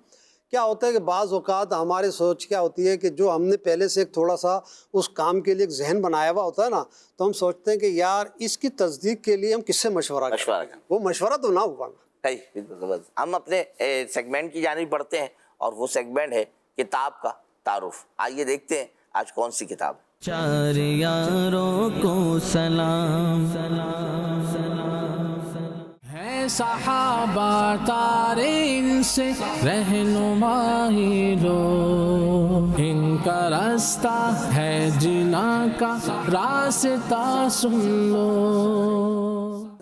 کیا ہوتا ہے کہ بعض اوقات ہماری سوچ کیا ہوتی ہے کہ جو ہم نے پہلے سے ایک تھوڑا سا اس کام کے لیے ایک ذہن بنایا ہوا ہوتا ہے نا، تو ہم سوچتے ہیں کہ یار اس کی تصدیق کے لیے ہم کس سے مشورہ کریں، وہ مشورہ تو نہ ہوا۔ ہم اپنے سیگمنٹ کی جانب بڑھتے ہیں، اور وہ سیگمنٹ ہے کتاب کا تعارف۔ آئیے دیکھتے ہیں آج کون سی کتاب ہے۔ چار یاروں کو سلام ہے، صحابہ تارے ان سے رہنمائی لو، ان کا راستہ ہے جنا کا راستہ سن لو۔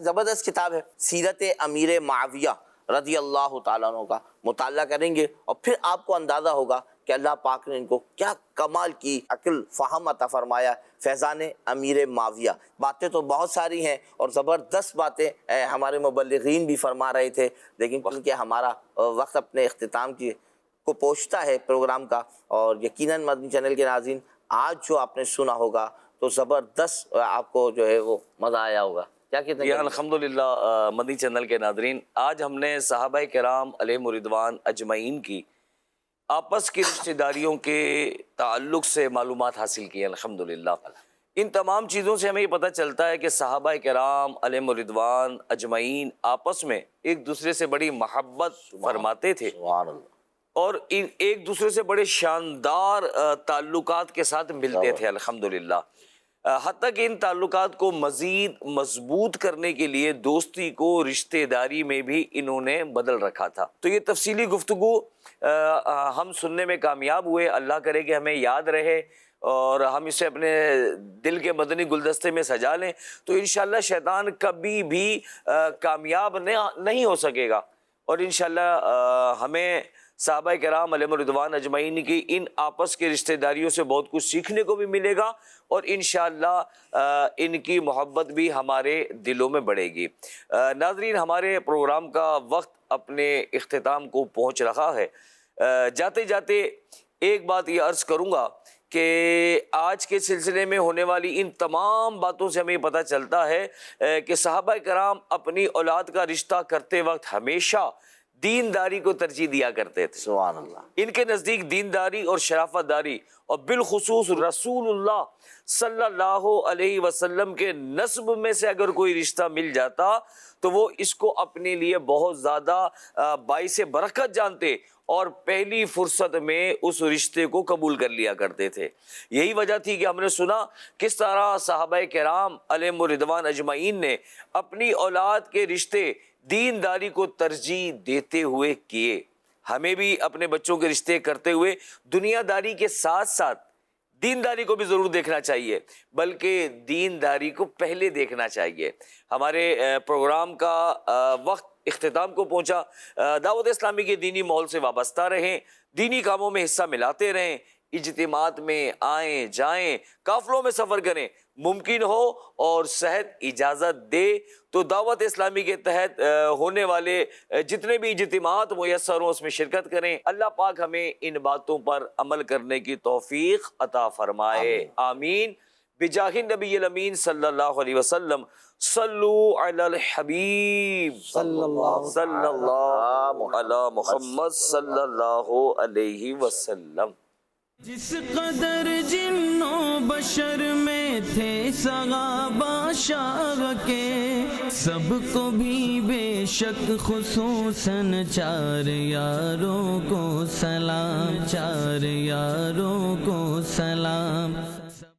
زبردست کتاب ہے، سیرت امیر معاویہ رضی اللہ تعالیٰ عنہ کا مطالعہ کریں گے، اور پھر آپ کو اندازہ ہوگا کہ اللہ پاک نے ان کو کیا کمال کی عقل فہم عطا فرمایا۔ فیضان امیر معاویہ، باتیں تو بہت ساری ہیں اور زبردست باتیں ہمارے مبلغین بھی فرما رہے تھے، لیکن کیونکہ ہمارا وقت اپنے اختتام کو پہنچتا ہے پروگرام کا، اور یقیناً مدنی چینل کے ناظرین آج جو آپ نے سنا ہوگا تو زبردست آپ کو جو ہے وہ مزہ آیا ہوگا۔ کیا کہتے ہیں؟ الحمدللہ مدنی چینل کے ناظرین، آج ہم نے صحابہ کرام علیہم رضوان اجمعین کی آپس کی رشتہ داریوں کے تعلق سے معلومات حاصل کی ہیں۔ الحمدللہ ان تمام چیزوں سے ہمیں یہ پتہ چلتا ہے کہ صحابہ کرام علیہم رضوان اجمعین آپس میں ایک دوسرے سے بڑی محبت فرماتے تھے، سبحان اللہ، اور ایک دوسرے سے بڑے شاندار تعلقات کے ساتھ ملتے تھے الحمدللہ۔ حتیٰ کہ ان تعلقات کو مزید مضبوط کرنے کے لیے دوستی کو رشتہ داری میں بھی انہوں نے بدل رکھا تھا۔ تو یہ تفصیلی گفتگو ہم سننے میں کامیاب ہوئے، اللہ کرے کہ ہمیں یاد رہے اور ہم اسے اپنے دل کے مدنی گلدستے میں سجا لیں، تو انشاءاللہ شیطان کبھی بھی کامیاب نہیں ہو سکے گا، اور انشاءاللہ ہمیں صحابہ کرام علیہم رضوان اجمعین کی ان آپس کے رشتہ داریوں سے بہت کچھ سیکھنے کو بھی ملے گا، اور انشاءاللہ ان کی محبت بھی ہمارے دلوں میں بڑھے گی۔ ناظرین، ہمارے پروگرام کا وقت اپنے اختتام کو پہنچ رہا ہے۔ جاتے جاتے ایک بات یہ عرض کروں گا کہ آج کے سلسلے میں ہونے والی ان تمام باتوں سے ہمیں پتہ چلتا ہے کہ صحابہ کرام اپنی اولاد کا رشتہ کرتے وقت ہمیشہ دینداری کو ترجیح دیا کرتے تھے. سبحان اللہ. ان کے نزدیک دینداری اور شرافت داری اور بالخصوص رسول اللہ صلی اللہ علیہ وسلم کے نسب میں سے اگر کوئی رشتہ مل جاتا تو وہ اس کو اپنے لیے بہت زیادہ باعث برکت جانتے اور پہلی فرصت میں اس رشتے کو قبول کر لیا کرتے تھے. یہی وجہ تھی کہ ہم نے سنا کس طرح صحابہ کرام علیہم الرضوان اجمعین نے اپنی اولاد کے رشتے دینداری کو ترجیح دیتے ہوئے کیے. ہمیں بھی اپنے بچوں کے رشتے کرتے ہوئے دنیا داری کے ساتھ ساتھ دینداری کو بھی ضرور دیکھنا چاہیے، بلکہ دینداری کو پہلے دیکھنا چاہیے. ہمارے پروگرام کا وقت اختتام کو پہنچا. دعوت اسلامی کے دینی ماحول سے وابستہ رہیں، دینی کاموں میں حصہ ملاتے رہیں، اجتماعات میں آئیں جائیں، قافلوں میں سفر کریں. ممکن ہو اور صحت اجازت دے تو دعوت اسلامی کے تحت ہونے والے جتنے بھی اجتماعات میسر ہوں اس میں شرکت کریں. اللہ پاک ہمیں ان باتوں پر عمل کرنے کی توفیق عطا فرمائے. آمین. بجاہ النبی الامین صلی اللہ علیہ وسلم. صلو علی الحبیب صلی اللہ علی محمد صلی اللہ علیہ وسلم. جس قدر جن و بشر میں تھے صحابہ شاہ کے، سب کو بھی بے شک خصوصاً چار یاروں کو سلام، چار یاروں کو سلام.